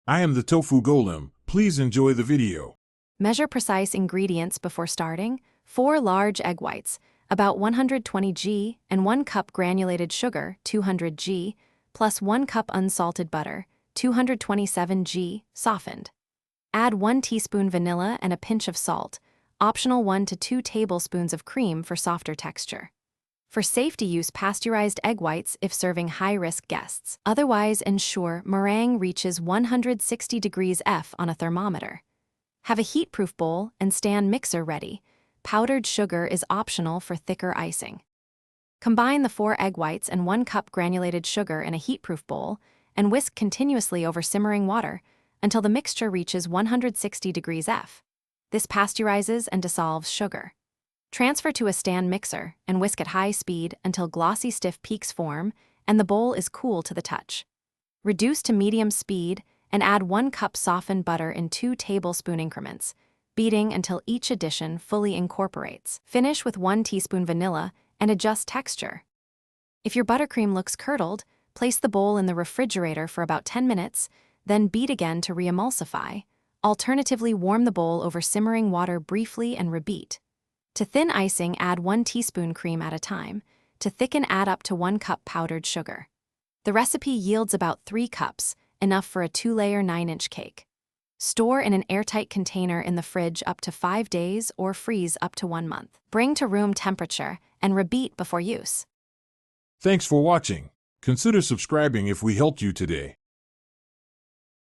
I am the tofu golem. Please enjoy the video. Measure precise ingredients before starting. 4 large egg whites, about 120 g, and 1 cup granulated sugar, 200 g, plus 1 cup unsalted butter, 227 g, softened. Add 1 teaspoon vanilla and a pinch of salt, optional 1 to 2 tablespoons of cream for softer texture. For safety use, pasteurized egg whites if serving high-risk guests. Otherwise, ensure meringue reaches 160 degrees F on a thermometer. Have a heat-proof bowl and stand mixer ready. Powdered sugar is optional for thicker icing. Combine the 4 egg whites and 1 cup granulated sugar in a heat-proof bowl and whisk continuously over simmering water until the mixture reaches 160 degrees F. This pasteurizes and dissolves sugar. Transfer to a stand mixer and whisk at high speed until glossy stiff peaks form and the bowl is cool to the touch. Reduce to medium speed and add 1 cup softened butter in 2 tablespoon increments, beating until each addition fully incorporates. Finish with 1 teaspoon vanilla and adjust texture. If your buttercream looks curdled, place the bowl in the refrigerator for about 10 minutes, then beat again to re-emulsify. Alternatively, warm the bowl over simmering water briefly and rebeat. To thin icing, add 1 teaspoon cream at a time. To thicken, add up to 1 cup powdered sugar. The recipe yields about 3 cups, enough for a 2-layer 9-inch cake. Store in an airtight container in the fridge up to 5 days or freeze up to 1 month. Bring to room temperature and rebeat before use. Thanks for watching. Consider subscribing if we helped you today.